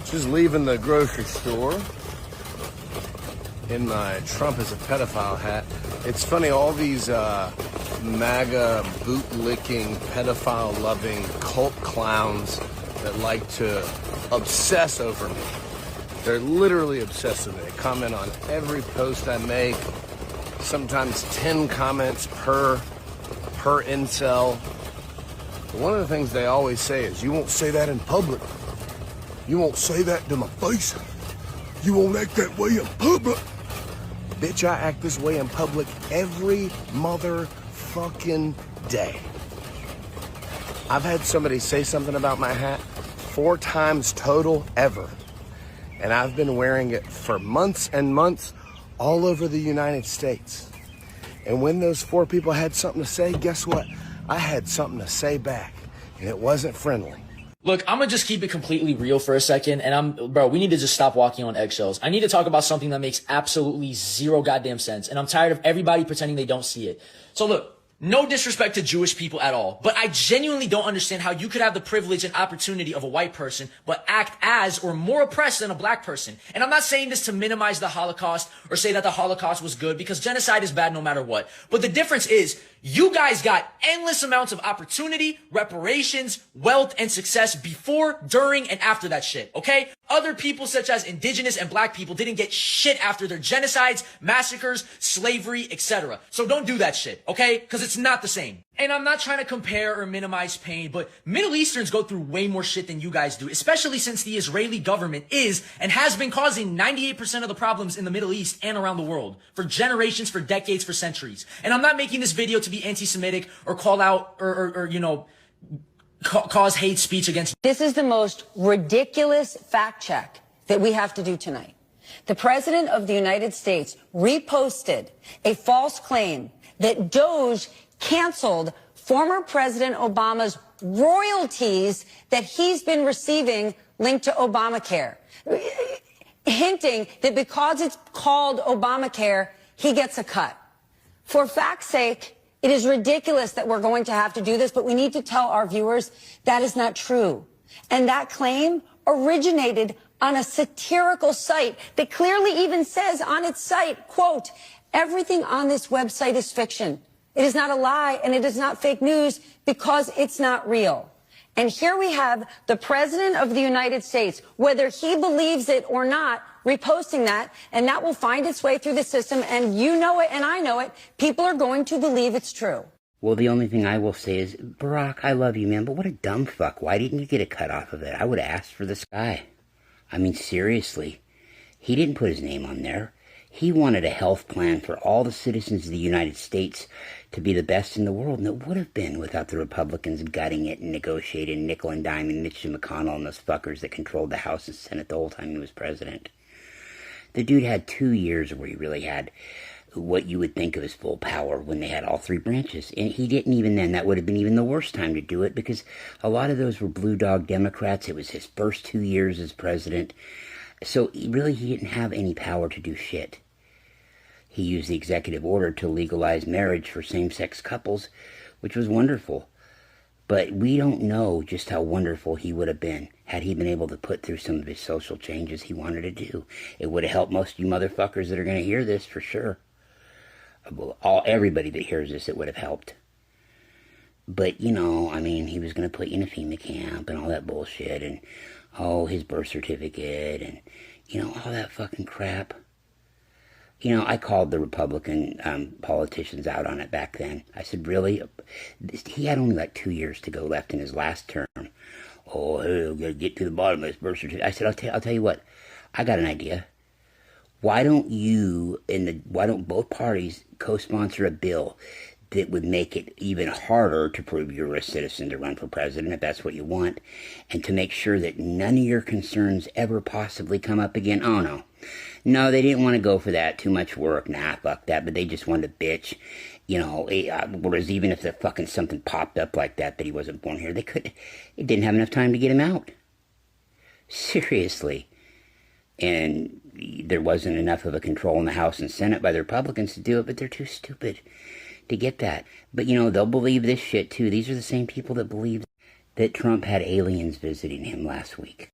Just leaving the grocery store in my Trump is a pedophile hat. It's funny, all these MAGA bootlicking, pedophile-loving cult clowns that like to obsess over me. They're literally obsessed with me. They comment on every post I make, sometimes 10 comments per incel. But one of the things they always say is, you won't say that in public. You won't say that to my face. You won't act that way in public. Bitch, I act this way in public every motherfucking day. I've had somebody say something about my hat 4 times total ever. And I've been wearing it for months and months all over the United States. And when those 4 people had something to say, guess what? I had something to say back, and it wasn't friendly. Look, I'm gonna just keep it completely real for a second, and bro, we need to just stop walking on eggshells. I need to talk about something that makes absolutely zero goddamn sense, and I'm tired of everybody pretending they don't see it. So look, no disrespect to Jewish people at all, but I genuinely don't understand how you could have the privilege and opportunity of a white person, but act as or more oppressed than a black person. And I'm not saying this to minimize the Holocaust or say that the Holocaust was good, because genocide is bad no matter what. But the difference is, you guys got endless amounts of opportunity, reparations, wealth, and success before, during, and after that shit, okay? Other people such as indigenous and black people didn't get shit after their genocides, massacres, slavery, etc. So don't do that shit, okay? Because it's not the same. And I'm not trying to compare or minimize pain, but Middle Easterns go through way more shit than you guys do, especially since the Israeli government is and has been causing 98% of the problems in the Middle East and around the world for generations, for decades, for centuries. And I'm not making this video to be anti-Semitic or call out or you know, cause hate speech against. This is the most ridiculous fact check that we have to do tonight. The President of the United States reposted a false claim that Doge canceled former President Obama's royalties that he's been receiving linked to Obamacare, hinting that because it's called Obamacare, he gets a cut. For fact's sake, it is ridiculous that we're going to have to do this, but we need to tell our viewers that is not true. And that claim originated on a satirical site that clearly even says on its site, quote, "Everything on this website is fiction. It is not a lie, and it is not fake news because it's not real." And here we have the President of the United States, whether he believes it or not, reposting that, and that will find its way through the system, and you know it and I know it. People are going to believe it's true. Well, the only thing I will say is, Barack, I love you, man, but what a dumb fuck. Why didn't you get a cut off of it? I would have asked for this guy. I mean, seriously. He didn't put his name on there. He wanted a health plan for all the citizens of the United States to be the best in the world, and it would have been without the Republicans gutting it and negotiating nickel and diming Mitch McConnell and those fuckers that controlled the House and Senate the whole time he was president. The dude had 2 years where he really had what you would think of as full power when they had all 3 branches. And he didn't even then. That would have been even the worst time to do it because a lot of those were blue dog Democrats. It was his first 2 years as president. So he didn't have any power to do shit. He used the executive order to legalize marriage for same-sex couples, which was wonderful. But we don't know just how wonderful he would have been had he been able to put through some of his social changes he wanted to do. It would have helped most of you motherfuckers that are going to hear this for sure. Everybody that hears this, it would have helped. But, you know, I mean, he was going to put you in a FEMA camp and all that bullshit and, his birth certificate and, you know, all that fucking crap. You know, I called the Republican politicians out on it back then. I said, really? He had only like 2 years to go left in his last term. Oh, hey, we got to get to the bottom of this birth certificate. I said, I'll tell you what. I got an idea. Why don't both parties co-sponsor a bill that would make it even harder to prove you're a citizen to run for president, if that's what you want, and to make sure that none of your concerns ever possibly come up again? Oh, no. No, they didn't want to go for that. Too much work. Nah, fuck that. But they just wanted to bitch. You know, whereas even if the fucking something popped up like that he wasn't born here, it didn't have enough time to get him out. Seriously. And there wasn't enough of a control in the House and Senate by the Republicans to do it, but they're too stupid to get that. But, you know, they'll believe this shit, too. These are the same people that believe that Trump had aliens visiting him last week.